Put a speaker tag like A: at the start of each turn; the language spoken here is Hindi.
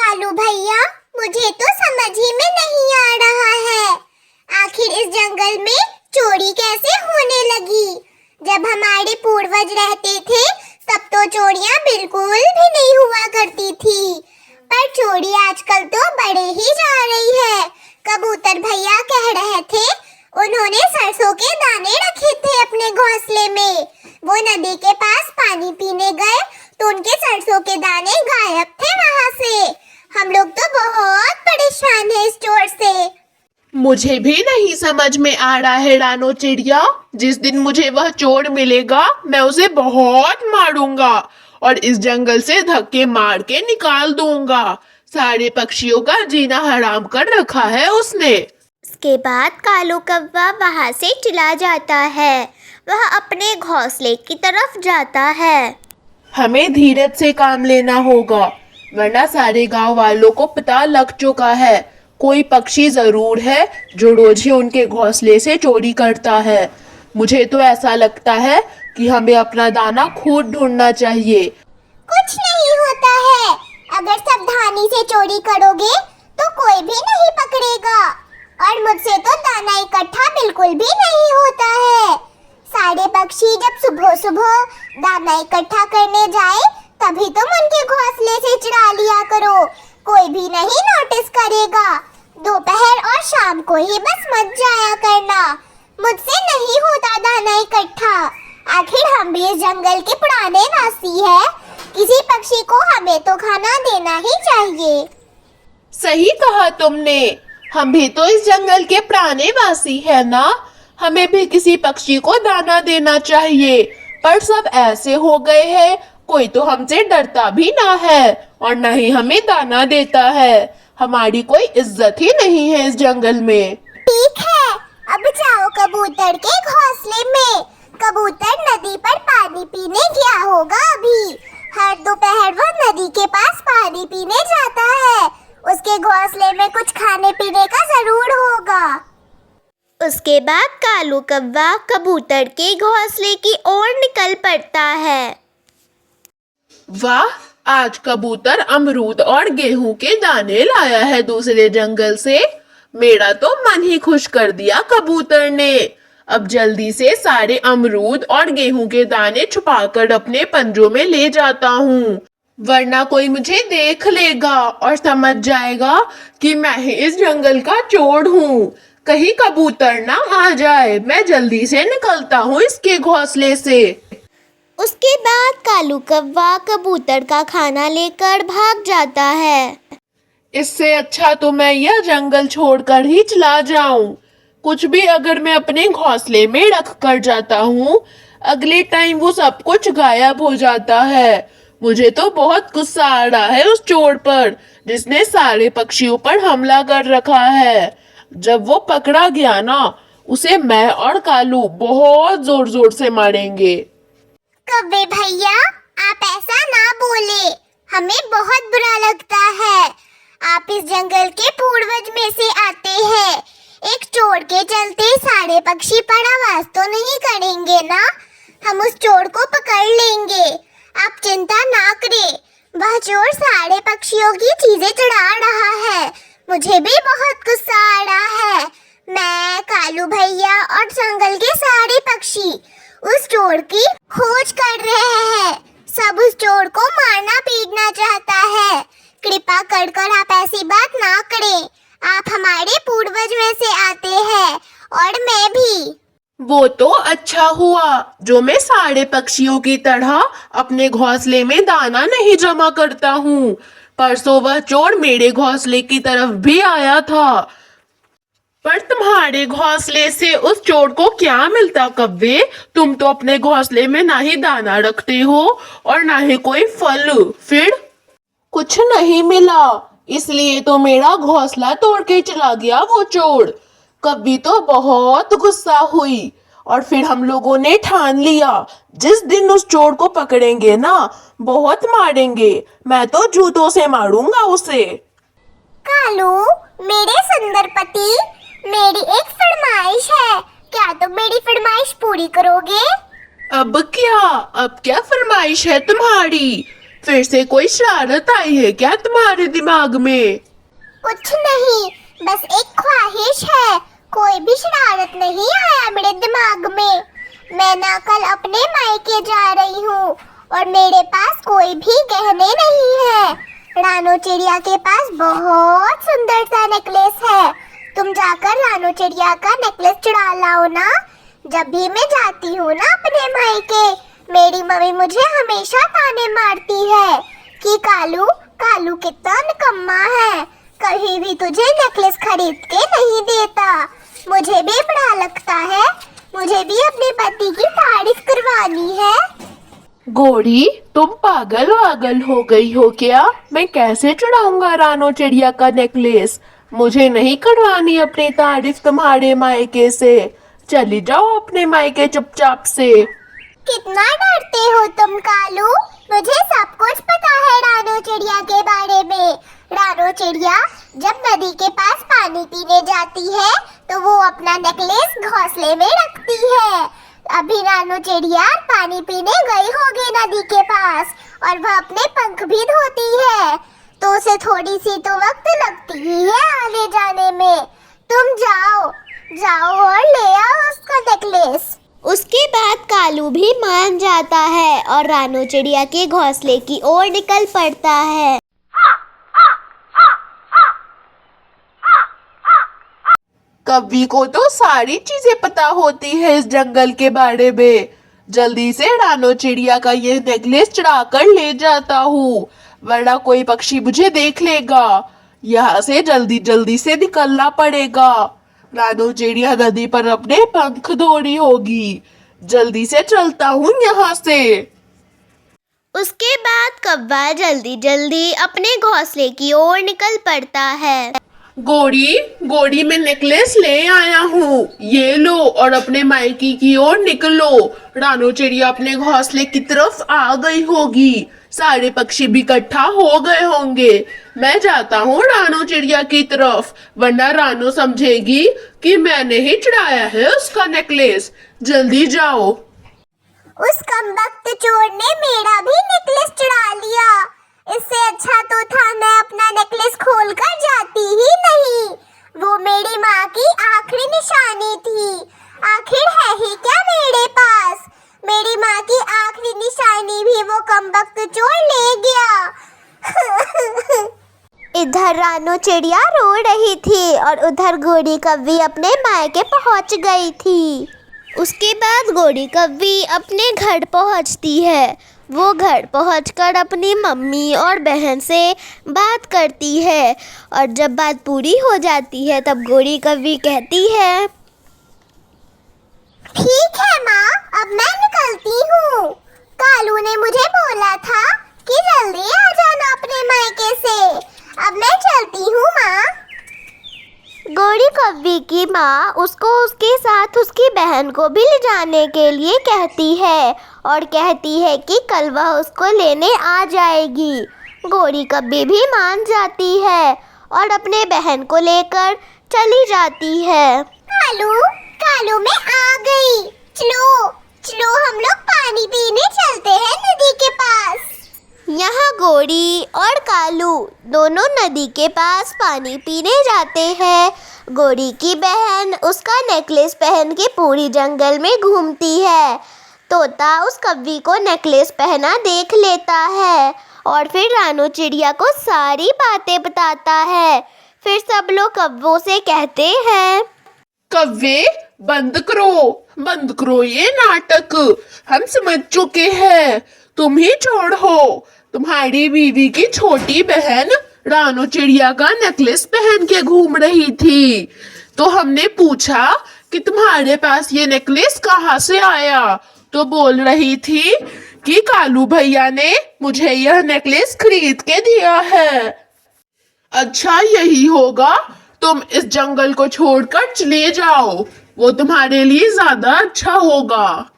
A: कालू भैया, मुझे तो समझ ही में नहीं आ रहा है, आखिर इस जंगल में चोरी कैसे होने लगी। जब हमारे पूर्वज रहते थे तब तो चोरियां बिल्कुल भी नहीं हुआ करती थी, पर चोरी आजकल तो बढ़े ही जा रही है। कबूतर भैया कह रहे थे उन्होंने सरसों के दाने रखे थे अपने घोंसले में। वो नदी के पास पानी पीने गए तो उनके सरसों के दाने गायब थे वहाँ से। हम लोग तो बहुत परेशान हैं इस चोर से।
B: मुझे भी नहीं समझ में आ रहा है रानो चिड़िया। जिस दिन मुझे वह चोर मिलेगा मैं उसे बहुत मारूंगा और इस जंगल से धक्के मार के निकाल दूंगा। सारे पक्षियों का जीना हराम कर रखा है उसने।
A: उसके बाद कालू कौवा वहाँ से चला जाता है। वह अपने घोंसले की तरफ जाता है।
B: हमें धीरज से काम लेना होगा, वरना सारे गांव वालों को पता लग चुका है। कोई पक्षी जरूर है जो रोज ही उनके घोंसले से चोरी करता है। मुझे तो ऐसा लगता है कि हमें अपना दाना खुद ढूंढना चाहिए।
A: कुछ नहीं होता है, अगर सावधानी से चोरी करोगे तो कोई भी नहीं पकड़ेगा। और मुझसे तो दाना इकट्ठा बिल्कुल भी नहीं होता है। सारे पक्षी जब सुबह सुबह दाना इकट्ठा करने जाए तभी तुम उनके घोंसले से चुरा लिया करो, कोई भी नहीं नोटिस करेगा। दोपहर और शाम को ही बस मत जाया करना। मुझसे नहीं होता दाना इकट्ठा। आखिर हम भी इस जंगल के पुराने वासी है, किसी पक्षी को हमें तो खाना देना ही चाहिए।
B: सही कहा तुमने, हम भी तो इस जंगल के पुराने वासी है ना। हमें भी किसी पक्षी को दाना देना चाहिए, पर सब ऐसे हो गए हैं, कोई तो हमसे डरता भी ना है और न ही हमें दाना देता है। हमारी कोई इज्जत ही नहीं है इस जंगल में।
A: ठीक है, अब जाओ कबूतर के घोंसले में। कबूतर नदी पर पानी पीने गया होगा अभी। हर दोपहर वो नदी के पास पानी पीने जाता है। उसके घोंसले में कुछ खाने पीने का जरूर होगा। उसके बाद कालू कौवा कबूतर के घोंसले की ओर निकल पड़ता है।
B: वाह, आज कबूतर अमरूद और गेहूं के दाने लाया है दूसरे जंगल से। मेरा तो मन ही खुश कर दिया कबूतर ने। अब जल्दी से सारे अमरूद और गेहूं के दाने छुपाकर अपने पंजों में ले जाता हूँ, वरना कोई मुझे देख लेगा और समझ जाएगा कि मैं ही इस जंगल का चोर हूँ। कहीं कबूतर ना आ जाए। मैं जल्दी से निकलता हूँ इसके घोंसले से।
A: उसके बाद कालू कौवा कबूतर का खाना लेकर भाग जाता है।
B: इससे अच्छा तो मैं यह जंगल छोड़कर ही चला जाऊं। कुछ भी अगर मैं अपने घोंसले में रख कर जाता हूँ, अगले टाइम वो सब कुछ गायब हो जाता है। मुझे तो बहुत गुस्सा आ रहा है उस चोर पर जिसने सारे पक्षियों पर हमला कर रखा है। जब वो पकड़ा गया ना, उसे मैं और कालू बहुत जोर जोर से मारेंगे।
A: कौवे भैया, आप ऐसा ना बोले, हमें बहुत बुरा लगता है। आप इस जंगल के पूर्वज में से आते हैं। एक चोर के चलते सारे पक्षी पर आवाज तो नहीं करेंगे ना। हम उस चोर को पकड़ लेंगे, आप चिंता ना करें। वह चोर सारे पक्षियों की चीजें चुरा रहा है। मुझे भी बहुत गुस्सा आ रहा है। मैं, कालू भैया और जंगल के सारे पक्षी उस चोर की खोज कर रहे हैं। सब उस चोर को मारना पीटना चाहता है। कृपा कर आप ऐसी बात ना करें। आप हमारे पूर्वज में से आते हैं और मैं भी।
B: वो तो अच्छा हुआ जो मैं सारे पक्षियों की तरह अपने घोंसले में दाना नहीं जमा करता हूँ। परसों वह चोर मेरे घोंसले की तरफ भी आया था। पर तुम्हारे घोंसले से उस चोर को क्या मिलता कव्वे? तुम तो अपने घोंसले में ना ही दाना रखते हो और ना ही कोई फल। फिर कुछ नहीं मिला, इसलिए तो मेरा घोंसला तोड़ के चला गया वो चोर। कव्वी तो बहुत गुस्सा हुई और फिर हम लोगों ने ठान लिया जिस दिन उस चोर को पकड़ेंगे ना, बहुत मारेंगे। मैं तो जूतों से मारूंगा उसे।
A: कालू, मेरे सुंदर पति, मेरी एक फरमाइश है, क्या तुम मेरी फरमाइश पूरी करोगे?
B: अब क्या फरमाइश है तुम्हारी? फिर से कोई शरारत आई है क्या तुम्हारे दिमाग में?
A: कुछ नहीं, बस एक ख्वाहिश है। कोई भी शरारत नहीं आया मेरे दिमाग में। मैं ना कल अपने मायके जा रही हूँ और मेरे पास कोई भी गहने नहीं है। रानो चिड़िया के पास बहुत सुंदर सा नेकलेस है। तुम जाकर रानो चिड़िया का नेकलेस चुरा लाओ ना। जब भी मैं जाती हूँ ना अपने मायके, मेरी मम्मी मुझे हमेशा ताने मारती है कि कालू कालू कितना निकम्मा है, कहीं भी तुझे नेकलेस खरीद के नहीं देता। मुझे भी बुरा लगता है, मुझे भी अपने पति की तारीफ करवानी है।
B: गौरी, तुम पागल वागल हो गई हो क्या? मैं कैसे चढ़ाऊंगा रानो चिड़िया का नेकलेस? मुझे नहीं करवानी अपनी तारीफ तुम्हारे मायके से। चली जाओ अपने मायके चुपचाप से।
A: कितना डरते हो तुम कालू? मुझे सब कुछ पता है रानो चिड़िया के बारे में। रानो चिड़िया जब नदी के पास पानी पीने जाती है तो वो अपना नेकलेस घोंसले में रखती है। अभी रानो चिड़िया पानी पीने गई होगी नदी के पास और वह अपने पंख भी धोती है, तो उसे थोड़ी सी तो वक्त लगती ही है आगे जाने में। तुम जाओ जाओ और ले आओ उसका नेकलेस। उसके बाद कालू भी मान जाता है और रानो चिड़िया के घोंसले की ओर निकल पड़ता है।
B: कव्वी को तो सारी चीजें पता होती है इस जंगल के बारे में। जल्दी से रानो चिड़िया का ये नेकलेस चुरा कर ले जाता हूँ, वरना कोई पक्षी मुझे देख लेगा। यहाँ से जल्दी जल्दी से निकलना पड़ेगा। रानो चिड़िया नदी पर अपने पंख धो रही होगी। जल्दी से चलता हूँ यहाँ से।
A: उसके बाद कौवा जल्दी जल्दी अपने घोंसले की ओर निकल पड़ता है।
B: गौरी, गौरी, मैं नेकलेस ले आया हूँ, ये लो और अपने मायके की ओर निकलो। रानो चिड़िया अपने घोंसले की तरफ आ गई होगी। सारे पक्षी भी इकट्ठा हो गए होंगे। मैं जाता हूँ रानो चिड़िया की तरफ, वरना रानो समझेगी कि मैंने ही चुराया है उसका नेकलेस। जल्दी जाओ।
A: उस कमबख्त चोर ने मेरा भी नेकलेस चुरा लिया। इससे अच्छा तो था मैं अपना नेकलेस खोल कर जाती ही नहीं। वो मेरी माँ की आखिरी निशानी थी। आखिर है ही क्या मेरे पास? मेरी माँ की आखिरी निशानी भी वो कमबख्त चोर ले गया। इधर रानो चिड़िया रो रही थी और उधर गोरी कव्वी अपने मायके पहुंच गई थी। उसके बाद गोरी कव्वी अपने घर पहुंचती है। वो घर पहुंचकर अपनी मम्मी और बहन से बात करती है और जब बात पूरी हो जाती है तब गोरी कव्वी कहती है, ठीक है माँ, अब मैं निकलती हूँ। कालू ने मुझे बोला था कि जल्दी आ जाना अपने मायके से। अब मैं चलती हूँ माँ। गोरी कव्वी की माँ उसको उसके साथ उसकी बहन को भी ले जाने के लिए कहती है और कहती है कि कल वह उसको लेने आ जाएगी। गोरी कव्वी भी मान जाती है और अपने बहन को लेकर चली जाती है। कालू, कालू मैं आ गई। चलो चलो हम लोग पानी पीने चलते हैं नदी के पास। यहाँ गोरी और कालू दोनों नदी के पास पानी पीने जाते हैं। गोरी की बहन उसका नेकलेस पहन के पूरी जंगल में घूमती है। तोता उस कव्वी को नेकलेस पहना देख लेता है और फिर रानो चिड़िया को सारी बातें बताता है। फिर सब लोग कव्वों से कहते हैं,
B: कव्वे, बंद करो ये नाटक। हम समझ चुके हैं, तुम ही चोर हो। तुम्हारी बीवी की छोटी बहन रानो चिड़िया का नेकलेस पहन के घूम रही थी, तो हमने पूछा कि तुम्हारे पास ये नेकलेस कहाँ से आया, तो बोल रही थी कि कालू भैया ने मुझे यह नेकलेस खरीद के दिया है। अच्छा यही होगा, तुम इस जंगल को छोड़कर चले जाओ, वो तुम्हारे लिए ज्यादा अच्छा होगा।